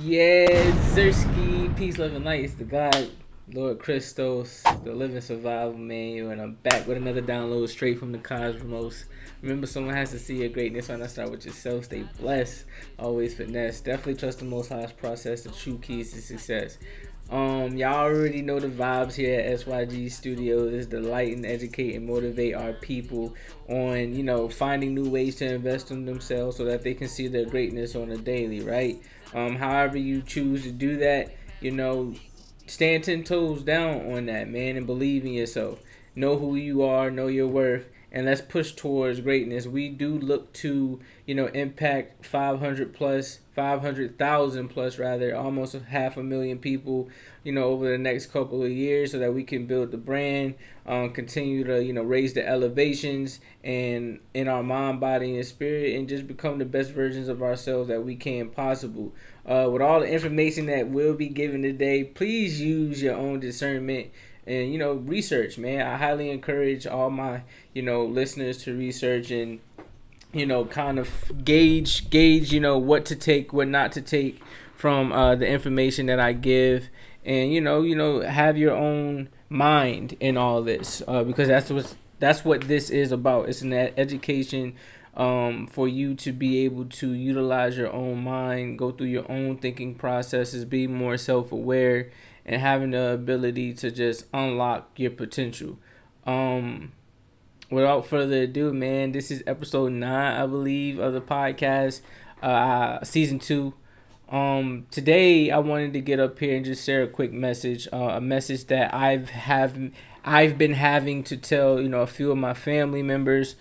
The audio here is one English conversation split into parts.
Yeah, Zersky, peace, love, and light. It's the God, Lord Christos, the living survival manual, and I'm back with another download straight from the cosmos. Remember, someone has to see your greatness. Why not start with yourself? Stay blessed, always finesse. Definitely trust the Most High's process, the true keys to success. Y'all already know the vibes here at SYG Studios. Is to lighten, educate, and motivate our people on, finding new ways to invest in themselves so that they can see their greatness on a daily, right? However you choose to do that, stand 10 toes down on that, man, and believe in yourself. Know who you are, know your worth, and let's push towards greatness. We do look to, impact 500 plus, 500,000 plus rather, almost 500,000 people, over the next couple of years so that we can build the brand, continue to, raise the elevations and in our mind, body, and spirit, and just become the best versions of ourselves that we can possible. With all the information that will be given today, please use your own discernment and research, man. I highly encourage all my listeners to research and kind of gauge what to take, what not to take from the information that I give, and have your own mind in all this, because that's what this is about. It's an education for you to be able to utilize your own mind, go through your own thinking processes, be more self-aware, and having the ability to just unlock your potential. Without further ado, man, this is episode 9, I believe, of the podcast, season 2. Today I wanted to get up here and just share a quick message, a message that I've been having to tell, a few of my family members,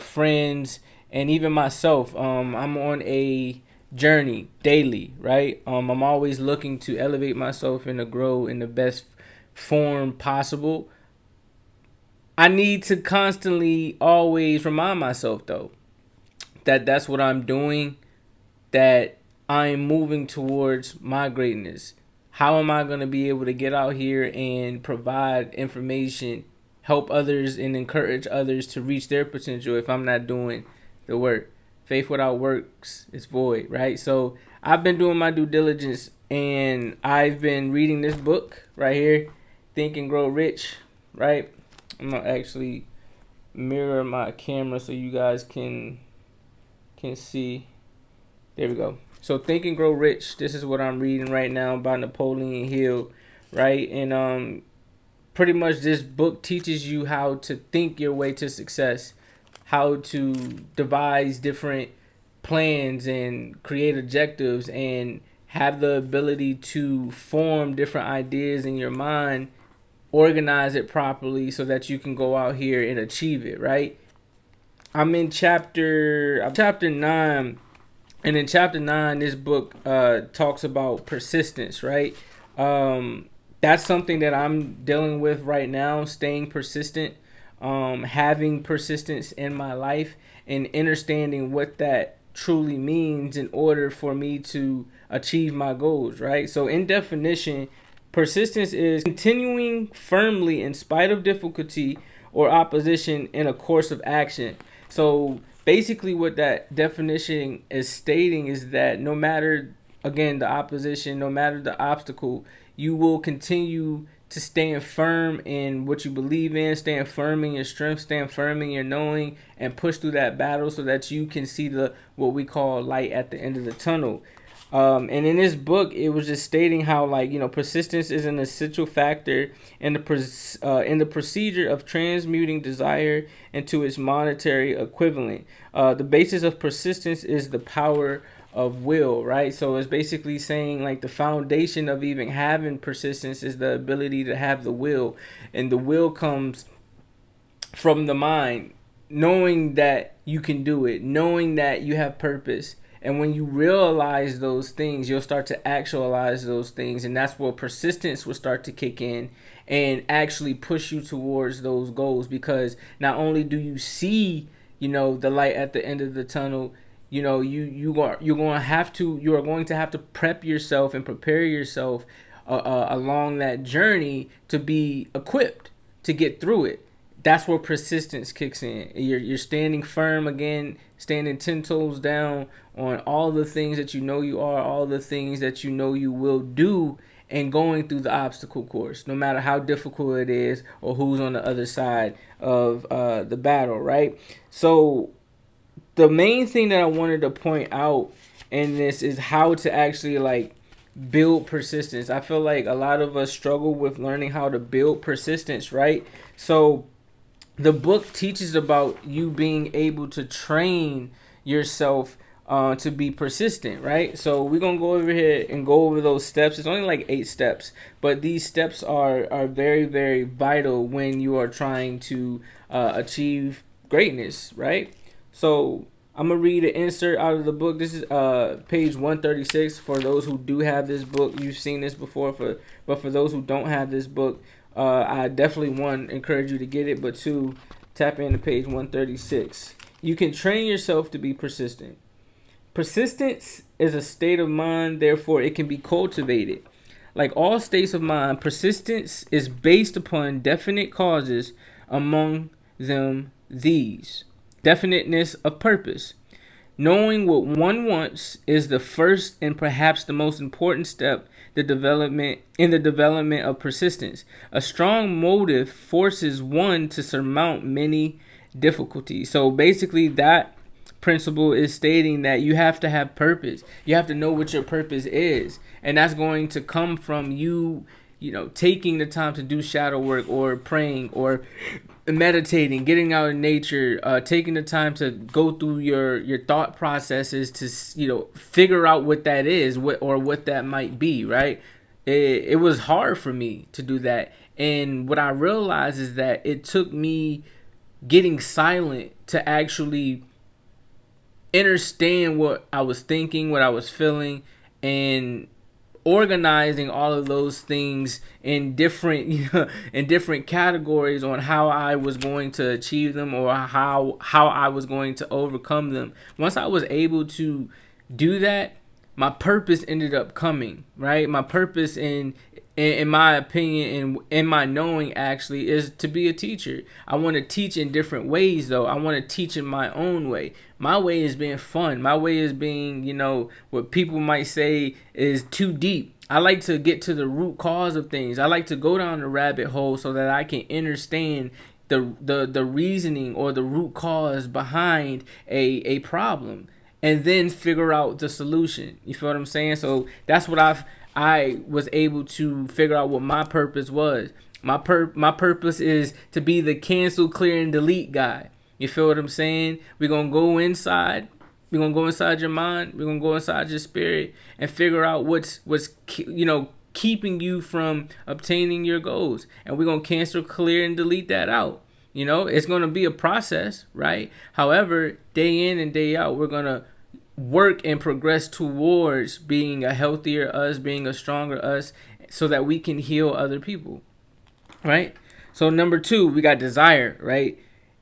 friends, and even myself. I'm on a journey daily, right? I'm always looking to elevate myself and to grow in the best form possible. I need to constantly always remind myself, though, that that's what I'm doing, that I'm moving towards my greatness. How am I going to be able to get out here and provide information, help others, and encourage others to reach their potential if I'm not doing the work? Faith without works is void, right? So I've been doing my due diligence, and I've been reading this book right here, Think and Grow Rich, right? I'm going to actually mirror my camera so you guys can see. There we go. So Think and Grow Rich, this is what I'm reading right now by Napoleon Hill, right? And pretty much this book teaches you how to think your way to success, how to devise different plans and create objectives and have the ability to form different ideas in your mind, organize it properly so that you can go out here and achieve it, right? I'm in chapter 9, and in chapter 9 this book talks about persistence, right? That's something that I'm dealing with right now, staying persistent, having persistence in my life, and understanding what that truly means in order for me to achieve my goals, right? So in definition, persistence is continuing firmly in spite of difficulty or opposition in a course of action. So basically what that definition is stating is that no matter, again, the opposition, no matter the obstacle, you will continue to stand firm in what you believe in, stand firm in your strength, stand firm in your knowing, and push through that battle so that you can see the what we call light at the end of the tunnel. And in this book, it was just stating how, persistence is an essential factor in the procedure of transmuting desire into its monetary equivalent. The basis of persistence is the power of will, right? So it's basically saying like the foundation of even having persistence is the ability to have the will, and the will comes from the mind, knowing that you can do it, knowing that you have purpose. And when you realize those things, you'll start to actualize those things. And that's where persistence will start to kick in and actually push you towards those goals. Because not only do you see, the light at the end of the tunnel, you are going to have to prep yourself and prepare yourself along that journey to be equipped to get through it. that's where persistence kicks in. You're standing firm again, standing 10 toes down on all the things that you know you are, all the things that you know you will do, and going through the obstacle course, no matter how difficult it is or who's on the other side of the battle, right? So the main thing that I wanted to point out in this is how to actually like build persistence. I feel like a lot of us struggle with learning how to build persistence, right? So the book teaches about you being able to train yourself to be persistent, right? So we're gonna go over here and go over those steps. It's only like 8 steps, but these steps are very, very vital when you are trying to achieve greatness, right? So I'm gonna read an insert out of the book. This is page 136. For those who do have this book, you've seen this before. But for those who don't have this book, I definitely, one, encourage you to get it, but two, tap into page 136. You can train yourself to be persistent. Persistence is a state of mind, therefore it can be cultivated. Like all states of mind, persistence is based upon definite causes, among them these: definiteness of purpose. Knowing what one wants is the first and perhaps the most important step in the development of persistence. A strong motive forces one to surmount many difficulties. So basically that principle is stating that you have to have purpose. You have to know what your purpose is. And that's going to come from you taking the time to do shadow work, or praying, or meditating, getting out in nature, taking the time to go through your thought processes to figure out what that is, what that might be, right? It was hard for me to do that, and what I realized is that it took me getting silent to actually understand what I was thinking, what I was feeling, and organizing all of those things in different categories on how I was going to achieve them, or how I was going to overcome them. Once I was able to do that, my purpose ended up coming, right? My purpose, in my opinion, and in my knowing, actually, is to be a teacher. I want to teach in different ways, though. I want to teach in my own way. My way is being fun. My way is being, what people might say is too deep. I like to get to the root cause of things. I like to go down the rabbit hole so that I can understand the reasoning or the root cause behind a problem, and then figure out the solution. You feel what I'm saying? So that's what I was able to figure out what my purpose was. My purpose is to be the cancel, clear, and delete guy. You feel what I'm saying? We're going to go inside. We're going to go inside your mind. We're going to go inside your spirit and figure out what's keeping you from obtaining your goals. And we're going to cancel, clear, and delete that out. It's going to be a process, right? However, day in and day out, we're going to work and progress towards being a healthier us, being a stronger us, so that we can heal other people, right? So number 2, we got desire, right?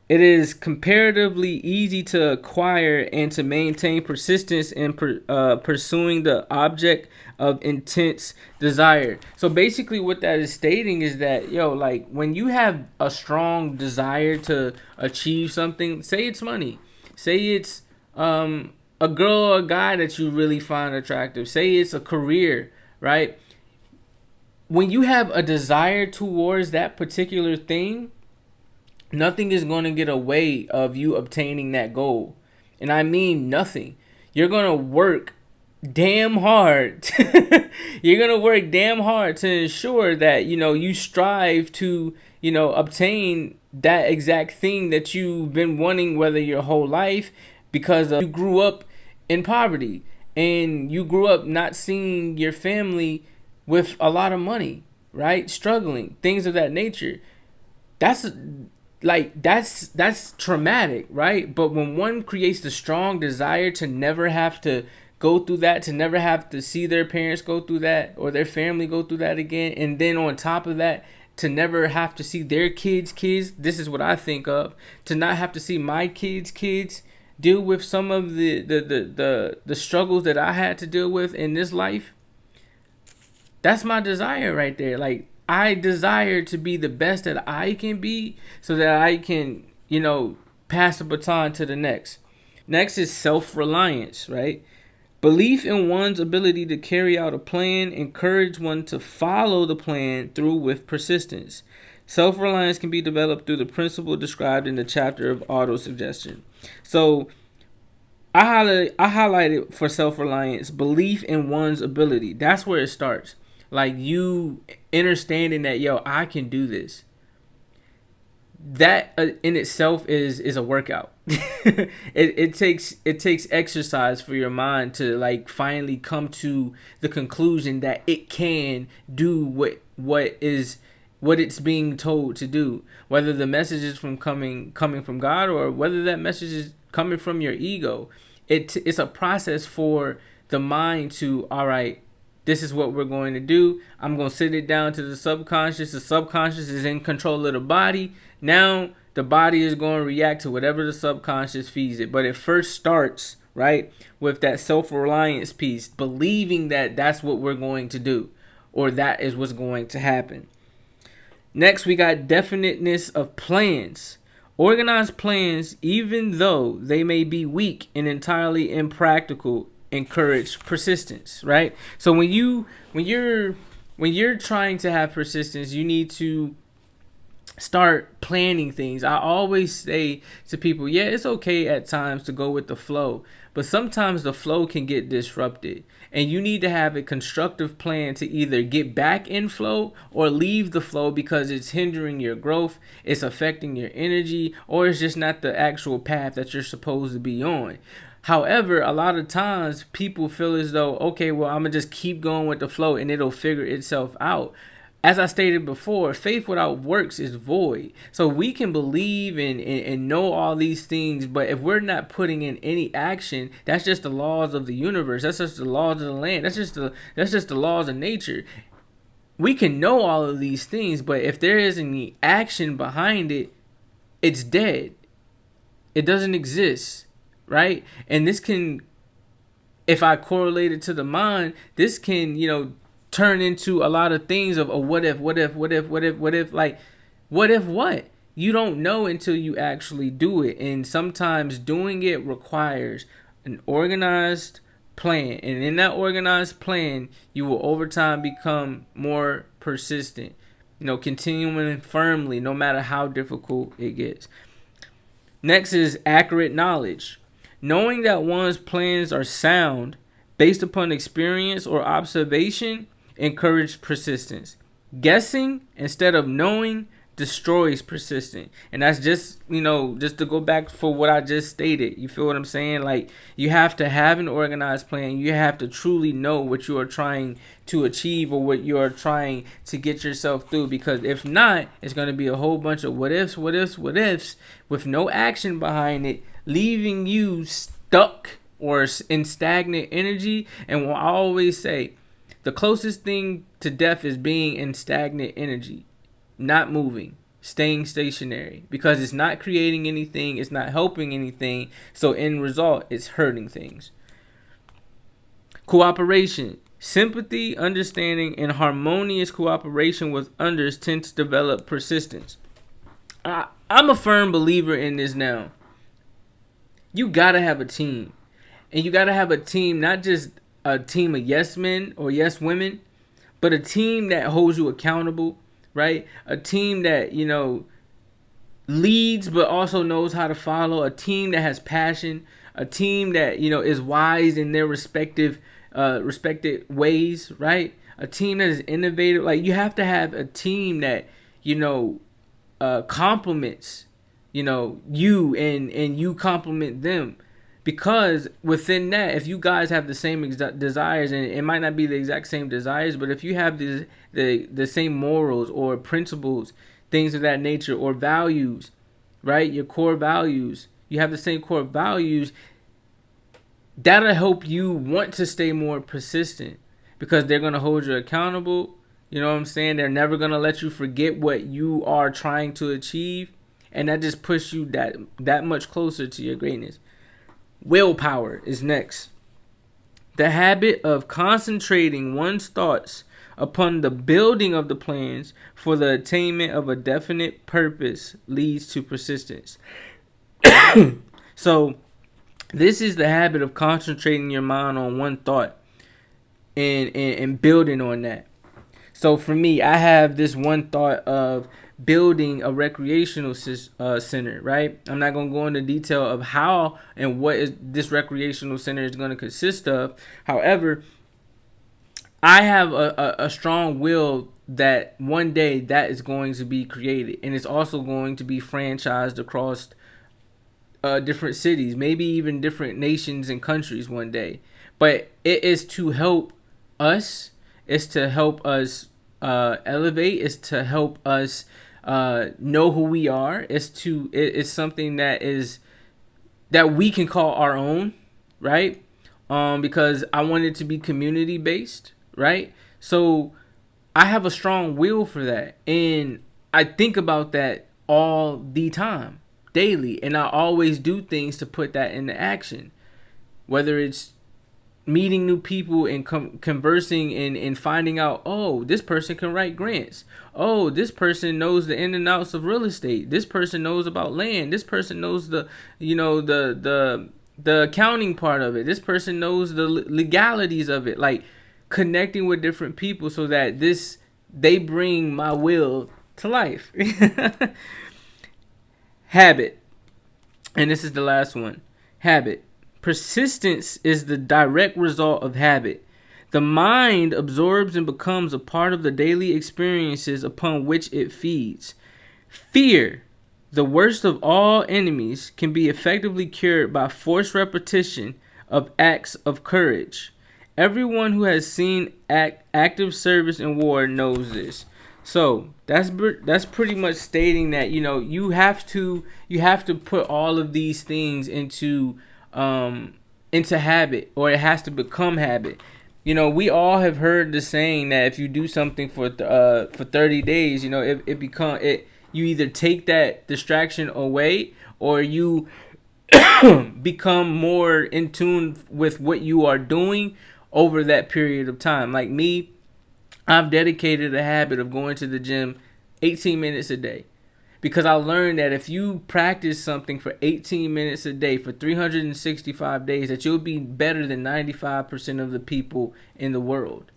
It is comparatively easy to acquire and to maintain persistence in pursuing the object of intense desire. So basically what that is stating is that, when you have a strong desire to achieve something, say it's money, say it's a girl or a guy that you really find attractive, say it's a career, right? When you have a desire towards that particular thing, nothing is going to get away of you obtaining that goal. And I mean nothing. You're going to work damn hard. You're going to work damn hard to ensure that, you strive to, obtain that exact thing that you've been wanting, whether your whole life, because you grew up in poverty and you grew up not seeing your family with a lot of money, right? Struggling, things of that nature. That's traumatic, right? But when one creates the strong desire to never have to go through that, to never have to see their parents go through that or their family go through that again, and then on top of that, to never have to see their kids, this is what I think of, to not have to see my kids deal with some of the struggles that I had to deal with in this life. That's my desire right there. Like, I desire to be the best that I can be so that I can, pass the baton to the next. Next is self-reliance, right? Belief in one's ability to carry out a plan encourage one to follow the plan through with persistence. Self-reliance can be developed through the principle described in the chapter of autosuggestion. So I highlighted for self-reliance, belief in one's ability. That's where it starts. Like you understanding that, I can do this. That in itself is a workout. it takes exercise for your mind to like finally come to the conclusion that it can do what it's being told to do, whether the message is coming from God or whether that message is coming from your ego. It's a process for the mind to, all right, this is what we're going to do. I'm going to sit it down to the subconscious. The subconscious is in control of the body. Now the body is going to react to whatever the subconscious feeds it. But it first starts, right, with that self-reliance piece, believing that that's what we're going to do or that is what's going to happen. Next, we got definiteness of plans. Organized plans, even though they may be weak and entirely impractical, encourage persistence, right? So when you're trying to have persistence, you need to start planning things. I always say to people, it's okay at times to go with the flow, but sometimes the flow can get disrupted. And you need to have a constructive plan to either get back in flow or leave the flow because it's hindering your growth, it's affecting your energy, or it's just not the actual path that you're supposed to be on. However, a lot of times people feel as though, okay, well, I'm going to just keep going with the flow and it'll figure itself out. As I stated before, faith without works is void. So we can believe and know all these things, but if we're not putting in any action, that's just the laws of the universe. That's just the laws of the land. That's just the laws of nature. We can know all of these things, but if there isn't any action behind it, it's dead. It doesn't exist, right? And this can, if I correlate it to the mind, this can, turn into a lot of things of a what if, like, what if what? You don't know until you actually do it. And sometimes doing it requires an organized plan. And in that organized plan, you will over time become more persistent, continuing firmly, no matter how difficult it gets. Next is accurate knowledge. Knowing that one's plans are sound based upon experience or observation encourage persistence. Guessing instead of knowing destroys persistence. And that's just, just to go back for what I just stated. You feel what I'm saying? Like, you have to have an organized plan. You have to truly know what you are trying to achieve or what you are trying to get yourself through. Because if not, it's going to be a whole bunch of what ifs with no action behind it, leaving you stuck or in stagnant energy. And what I always say, the closest thing to death is being in stagnant energy, not moving, staying stationary, because it's not creating anything, it's not helping anything. So in result, it's hurting things. Cooperation. Sympathy, understanding, and harmonious cooperation with others tend to develop persistence. I'm a firm believer in this now. You gotta have a team. And you gotta have a team, not just a team of yes men or yes women, but a team that holds you accountable, right? A team that, leads but also knows how to follow. A team that has passion. A team that, is wise in their respected ways, right? A team that is innovative. Like, you have to have a team that, complements, you and you complement them. Because within that, if you guys have the same desires, and it might not be the exact same desires, but if you have the same morals or principles, things of that nature, or values, right? Your core values, you have the same core values, that'll help you want to stay more persistent because they're going to hold you accountable. You know what I'm saying? They're never going to let you forget what you are trying to achieve. And that just pushes you that much closer to your greatness. Willpower is next. The habit of concentrating one's thoughts upon the building of the plans for the attainment of a definite purpose leads to persistence. So this is the habit of concentrating your mind on one thought and building on that. So for me, I have this one thought of building a recreational center, right? I'm not going to go into detail of how and what this recreational center is going to consist of. However, I have a strong will that one day that is going to be created, and it's also going to be franchised across different cities, maybe even different nations and countries one day. But it is to help us. It's to help us elevate. It's to help us know who we are. It's something that we can call our own, right? Because I want it to be community based, right? So I have a strong will for that, and I think about that all the time, daily, and I always do things to put that into action, whether it's meeting new people and conversing and finding out, oh, this person can write grants. Oh, this person knows the in and outs of real estate. This person knows about land. This person knows the accounting part of it. This person knows the legalities of it. Like connecting with different people so that they bring my will to life. Habit. And this is the last one. Habit. Persistence is the direct result of habit. The mind absorbs and becomes a part of the daily experiences upon which it feeds. Fear, the worst of all enemies, can be effectively cured by forced repetition of acts of courage. Everyone who has seen active service in war knows this. So that's pretty much stating that you have to put all of these things into habit, or it has to become habit. We all have heard the saying that if you do something for 30 days, you either take that distraction away or you become more in tune with what you are doing over that period of time. Like me, I've dedicated a habit of going to the gym 18 minutes a day. Because I learned that if you practice something for 18 minutes a day for 365 days, that you'll be better than 95% of the people in the world.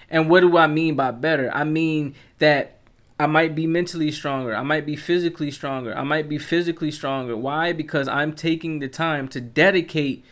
And what do I mean by better? I mean that I might be mentally stronger. I might be physically stronger. I might be physically stronger. Why? Because I'm taking the time to dedicate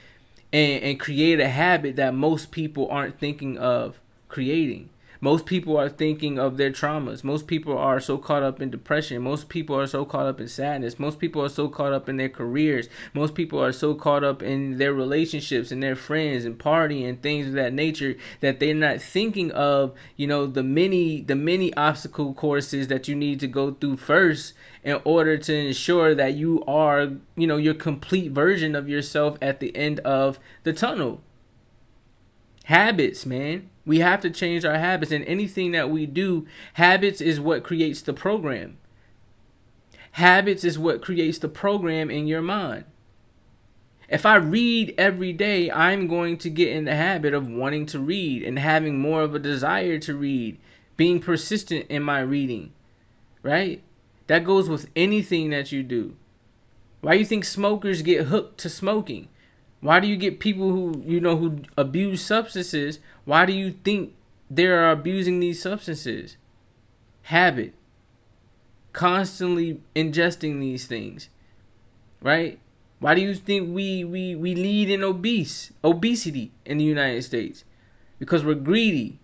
and create a habit that most people aren't thinking of creating. Most people are thinking of their traumas. Most people are so caught up in depression. Most people are so caught up in sadness. Most people are so caught up in their careers. Most people are so caught up in their relationships and their friends and partying and things of that nature that they're not thinking of, the many obstacle courses that you need to go through first in order to ensure that you are, your complete version of yourself at the end of the tunnel. Habits, man. We have to change our habits, and anything that we do, habits is what creates the program. Habits is what creates the program in your mind. If I read every day, I'm going to get in the habit of wanting to read and having more of a desire to read, being persistent in my reading, right? That goes with anything that you do. Why do you think smokers get hooked to smoking? Why do you get people who abuse substances? Why do you think they are abusing these substances? Habit. Constantly ingesting these things. Right? Why do you think we lead in obesity in the United States? Because we're greedy.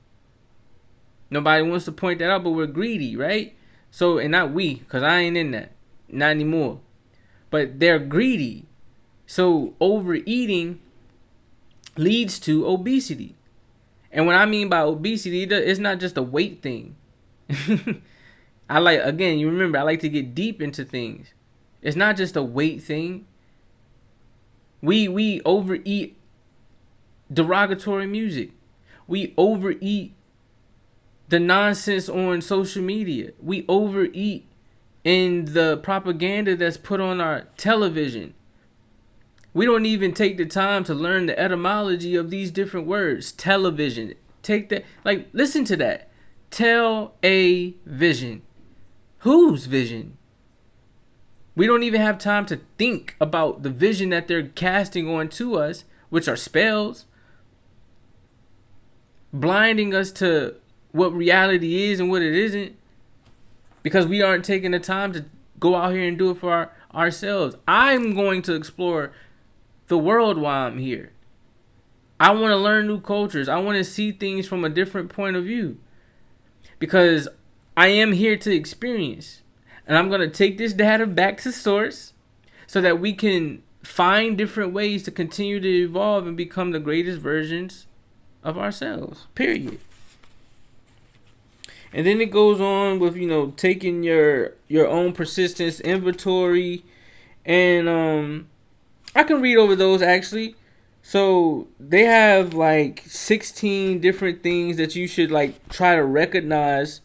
Nobody wants to point that out, but we're greedy, right? So, and not we, because I ain't in that. Not anymore. But they're greedy. So overeating leads to obesity. And what I mean by obesity, it's not just a weight thing. You remember, I like to get deep into things. It's not just a weight thing. We overeat derogatory music. We overeat the nonsense on social media. We overeat in the propaganda that's put on our television. We don't even take the time to learn the etymology of these different words. Television. Take that. Listen to that. Tell a vision. Whose vision? We don't even have time to think about the vision that they're casting onto us, which are spells, blinding us to what reality is and what it isn't, because we aren't taking the time to go out here and do it for ourselves. I'm going to explore the world while I'm here. I want to learn new cultures. I want to see things from a different point of view, because I am here to experience. And I'm going to take this data back to source so that we can find different ways to continue to evolve and become the greatest versions of ourselves, period. And then it goes on with, taking your own persistence inventory. And I can read over those actually. So they have like 16 different things that you should like try to recognize,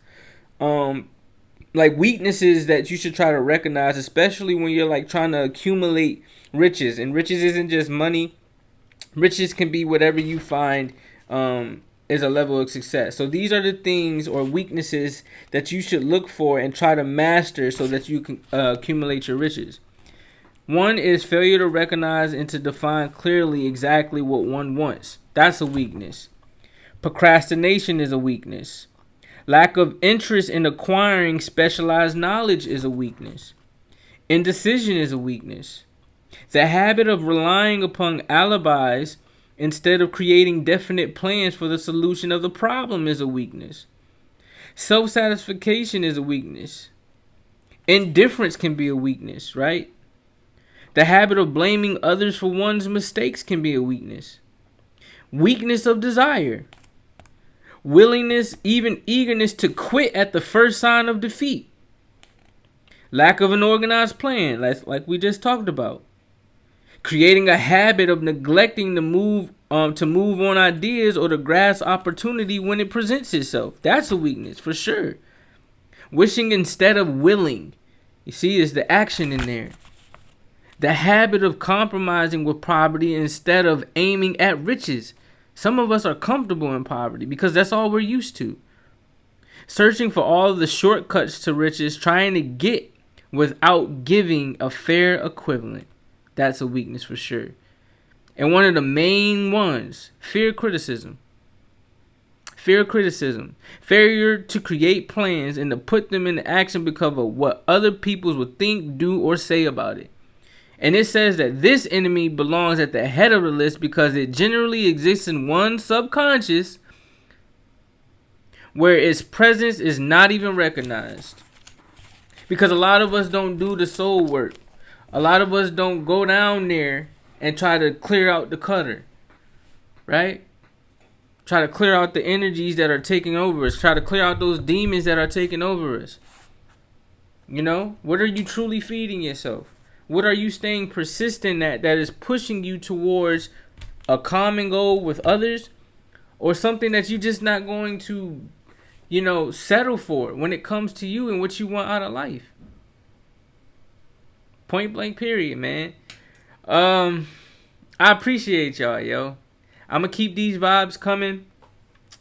like weaknesses that you should try to recognize, especially when you're like trying to accumulate riches. And riches isn't just money. Riches can be whatever you find is a level of success. So these are the things or weaknesses that you should look for and try to master so that you can accumulate your riches. One is failure to recognize and to define clearly exactly what one wants. That's a weakness. Procrastination is a weakness. Lack of interest in acquiring specialized knowledge is a weakness. Indecision is a weakness. The habit of relying upon alibis instead of creating definite plans for the solution of the problem is a weakness. Self-satisfaction is a weakness. Indifference can be a weakness, right? The habit of blaming others for one's mistakes can be a weakness. Weakness of desire. Willingness, even eagerness to quit at the first sign of defeat. Lack of an organized plan, like we just talked about. Creating a habit of neglecting to move on ideas or to grasp opportunity when it presents itself. That's a weakness for sure. Wishing instead of willing. You see, there's the action in there. The habit of compromising with poverty instead of aiming at riches. Some of us are comfortable in poverty because that's all we're used to. Searching for all the shortcuts to riches, trying to get without giving a fair equivalent. That's a weakness for sure. And one of the main ones, fear criticism. Fear criticism. Failure to create plans and to put them into action because of what other people would think, do, or say about it. And it says that this enemy belongs at the head of the list because it generally exists in one's subconscious where its presence is not even recognized. Because a lot of us don't do the soul work. A lot of us don't go down there and try to clear out the clutter, right? Try to clear out the energies that are taking over us. Try to clear out those demons that are taking over us. What are you truly feeding yourself? What are you staying persistent at that is pushing you towards a common goal with others, or something that you're just not going to, settle for when it comes to you and what you want out of life? Point blank period, man. I appreciate y'all, yo. I'm going to keep these vibes coming.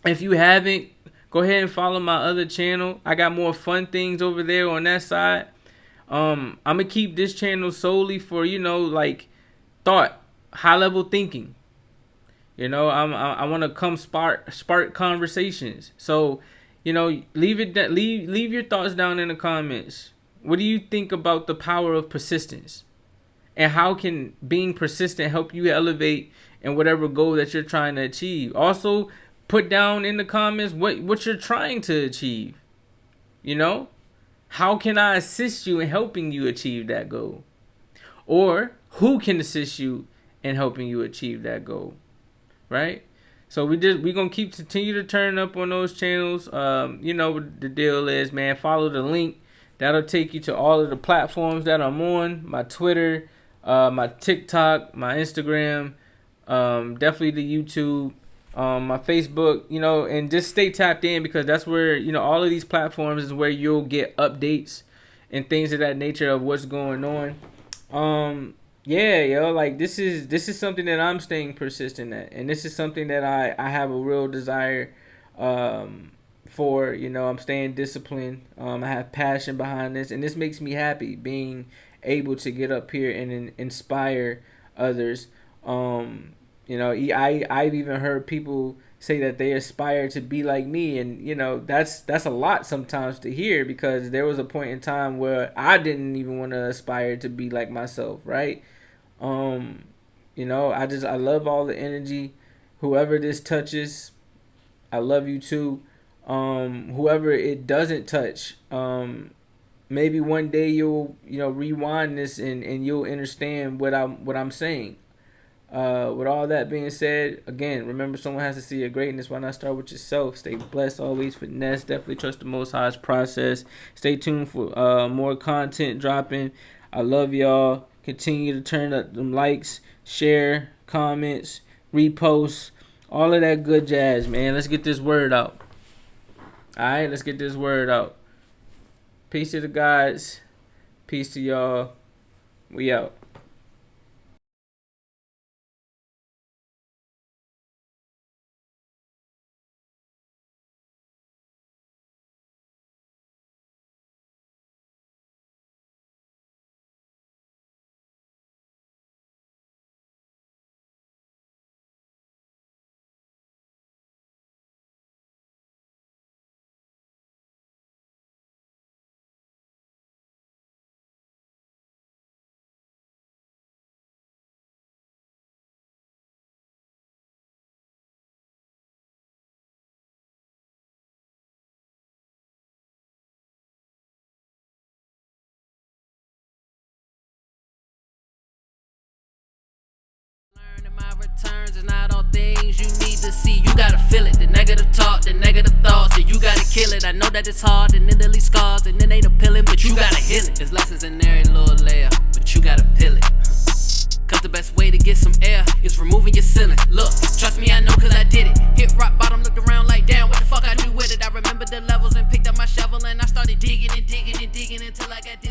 If you haven't, go ahead and follow my other channel. I got more fun things over there on that side. I'm going to keep this channel solely for, thought, high level thinking. I want to come spark conversations. So, leave your thoughts down in the comments. What do you think about the power of persistence? And how can being persistent help you elevate in whatever goal that you're trying to achieve? Also, put down in the comments what you're trying to achieve. How can I assist you in helping you achieve that goal? Or who can assist you in helping you achieve that goal? Right? So we're going to continue to turn up on those channels. What the deal is, man. Follow the link. That'll take you to all of the platforms that I'm on. My Twitter, my TikTok, my Instagram, definitely the YouTube, my Facebook, and just stay tapped in, because that's where, all of these platforms is where you'll get updates and things of that nature of what's going on. This is something that I'm staying persistent at, and this is something that I have a real desire for. You know, I'm staying disciplined. I have passion behind this, and this makes me happy being able to get up here and inspire others. You know, I've even heard people say that they aspire to be like me, and you know that's a lot sometimes to hear, because there was a point in time where I didn't even want to aspire to be like myself, right? You know, I love all the energy. Whoever this touches, I love you too. Whoever it doesn't touch, maybe one day you'll, you know, rewind this and you'll understand what I'm saying. With all that being said, again, remember, someone has to see your greatness. Why not start with yourself? Stay blessed always. Finesse. Definitely trust the Most High's process. Stay tuned for more content dropping. I love y'all. Continue to turn up them likes, share, comments, repost, all of that good jazz, man. Let's get this word out. All right, let's get this word out. Peace to the guys. Peace to y'all. We out. My returns is not all things you need to see. You gotta feel it, the negative talk, the negative thoughts, and you gotta kill it. I know that it's hard and it leaves scars and it ain't appealing, but you gotta heal it. There's lessons in every little layer, but you gotta peel it. Cause the best way to get some air is removing your ceiling. Look, trust me, I know cause I did it. Hit rock bottom, looked around like damn, what the fuck I do with it? I remember the levels and picked up my shovel and I started digging and digging and digging until I got